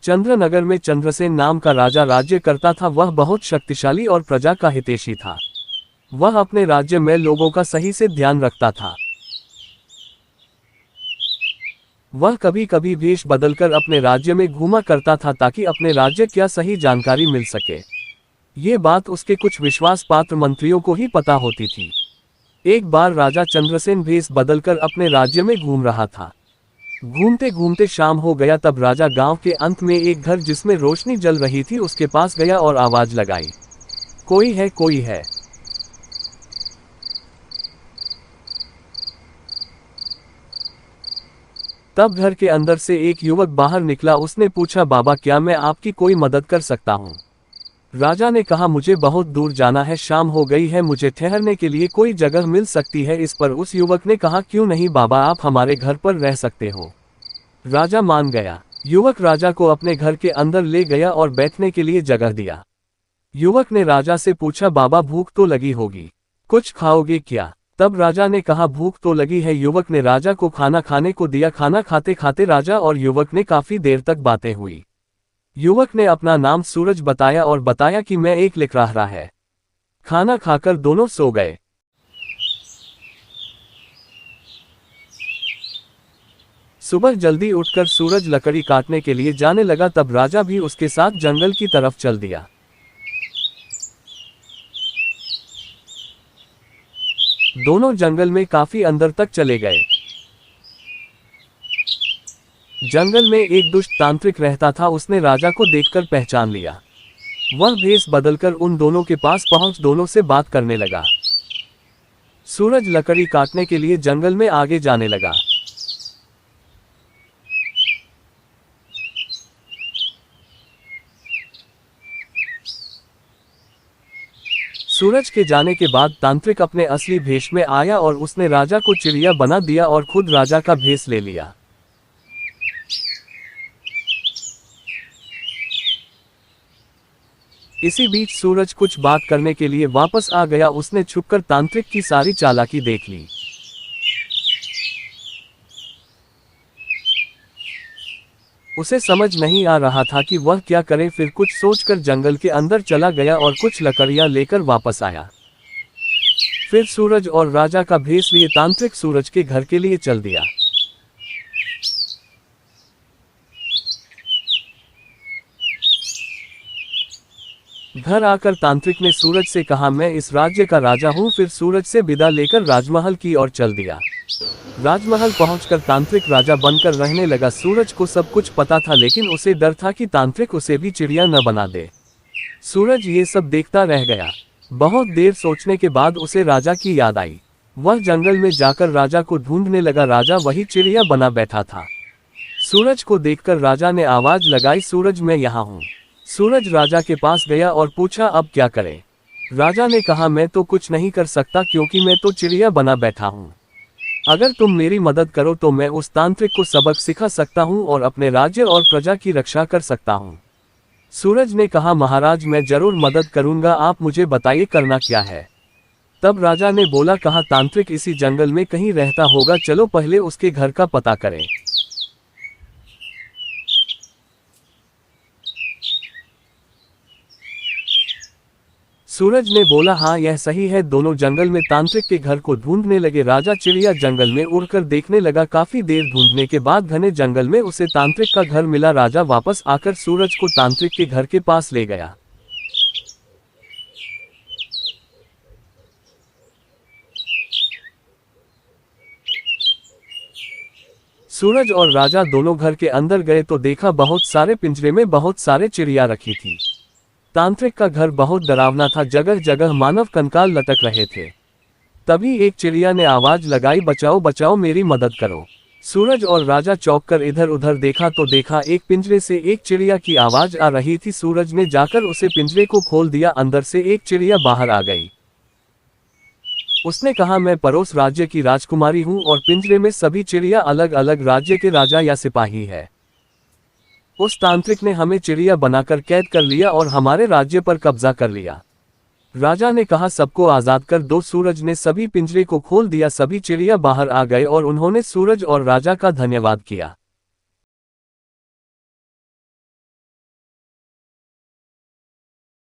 चंद्रनगर में चंद्रसेन नाम का राजा राज्य करता था। वह बहुत शक्तिशाली और प्रजा का हितैषी था। वह अपने राज्य में लोगों का सही से ध्यान रखता था। वह कभी कभी वेश बदलकर अपने राज्य में घूमा करता था ताकि अपने राज्य की सही जानकारी मिल सके। ये बात उसके कुछ विश्वास पात्र मंत्रियों को ही पता होती थी। एक बार राजा चंद्रसेन वेश बदलकर अपने राज्य में घूम रहा था। घूमते घूमते शाम हो गया। तब राजा गांव के अंत में एक घर जिसमें रोशनी जल रही थी उसके पास गया और आवाज लगाई, कोई है, कोई है। तब घर के अंदर से एक युवक बाहर निकला। उसने पूछा, बाबा क्या मैं आपकी कोई मदद कर सकता हूँ? राजा ने कहा, मुझे बहुत दूर जाना है, शाम हो गई है, मुझे ठहरने के लिए कोई जगह मिल सकती है? इस पर उस युवक ने कहा, क्यों नहीं बाबा, आप हमारे घर पर रह सकते हो। राजा मान गया। युवक राजा को अपने घर के अंदर ले गया और बैठने के लिए जगह दिया। युवक ने राजा से पूछा, बाबा भूख तो लगी होगी, कुछ खाओगे क्या? तब राजा ने कहा, भूख तो लगी है। युवक ने राजा को खाना खाने को दिया। खाना खाते खाते राजा और युवक ने काफी देर तक बातें हुई। युवक ने अपना नाम सूरज बताया और बताया कि मैं एक लिख रहा है। खाना खाकर दोनों सो गए। सुबह जल्दी उठकर सूरज लकड़ी काटने के लिए जाने लगा। तब राजा भी उसके साथ जंगल की तरफ चल दिया। दोनों जंगल में काफी अंदर तक चले गए। जंगल में एक दुष्ट तांत्रिक रहता था। उसने राजा को देखकर पहचान लिया। वह भेष बदलकर उन दोनों के पास पहुंच दोनों से बात करने लगा। सूरज लकड़ी काटने के लिए जंगल में आगे जाने लगा। सूरज के जाने के बाद तांत्रिक अपने असली भेष में आया और उसने राजा को चिड़िया बना दिया और खुद राजा का भेष ले लिया। इसी बीच सूरज कुछ बात करने के लिए वापस आ गया। उसने छुपकर तांत्रिक की सारी चालाकी देख ली। उसे समझ नहीं आ रहा था कि वह क्या करे। फिर कुछ सोचकर जंगल के अंदर चला गया और कुछ लकड़ियां लेकर वापस आया। फिर सूरज और राजा का भेष लिए तांत्रिक सूरज के घर के लिए चल दिया। घर आकर तांत्रिक ने सूरज से कहा, मैं इस राज्य का राजा हूं। फिर सूरज से विदा लेकर राजमहल की ओर चल दिया। राजमहल पहुंचकर तांत्रिक राजा बनकर रहने लगा। सूरज को सब कुछ पता था, लेकिन उसे डर था कि तांत्रिक उसे भी चिड़िया न बना दे। सूरज ये सब देखता रह गया। बहुत देर सोचने के बाद उसे राजा की याद आई। वह जंगल में जाकर राजा को ढूंढने लगा। राजा वही चिड़िया बना बैठा था। सूरज को देखकर राजा ने आवाज लगाई, सूरज मैं यहाँ हूँ। सूरज राजा के पास गया और पूछा, अब क्या करें? राजा ने कहा, मैं तो कुछ नहीं कर सकता क्योंकि मैं तो चिड़िया बना बैठा हूँ। अगर तुम मेरी मदद करो तो मैं उस तांत्रिक को सबक सिखा सकता हूँ और अपने राज्य और प्रजा की रक्षा कर सकता हूँ। सूरज ने कहा, महाराज मैं जरूर मदद करूंगा, आप मुझे बताइए करना क्या है। तब राजा ने बोला, कहा तांत्रिक इसी जंगल में कहीं रहता होगा, चलो पहले उसके घर का पता करें। सूरज ने बोला, हाँ यह सही है। दोनों जंगल में तांत्रिक के घर को ढूंढने लगे। राजा चिड़िया जंगल में उड़कर देखने लगा। काफी देर ढूंढने के बाद घने जंगल में उसे तांत्रिक का घर मिला। राजा वापस आकर सूरज को तांत्रिक के घर के पास ले गया। सूरज और राजा दोनों घर के अंदर गए तो देखा बहुत सारे पिंजरे में बहुत सारे चिड़िया रखी थी। तांत्रिक का घर बहुत डरावना था, जगह जगह मानव कंकाल लटक रहे थे। तभी एक चिड़िया ने आवाज लगाई, बचाओ बचाओ, मेरी मदद करो। सूरज और राजा चौंककर इधर उधर देखा तो देखा एक पिंजरे से एक चिड़िया की आवाज आ रही थी। सूरज ने जाकर उसे पिंजरे को खोल दिया। अंदर से एक चिड़िया बाहर आ गई। उसने कहा, मैं पड़ोस राज्य की राजकुमारी हूँ और पिंजरे में सभी चिड़िया अलग अलग राज्य के राजा या सिपाही है। उस तांत्रिक ने हमें चिड़िया बनाकर कैद कर लिया और हमारे राज्य पर कब्जा कर लिया। राजा ने कहा, सबको आजाद कर दो। सूरज ने सभी पिंजरे को खोल दिया। सभी चिड़िया बाहर आ गए और उन्होंने सूरज और राजा का धन्यवाद किया।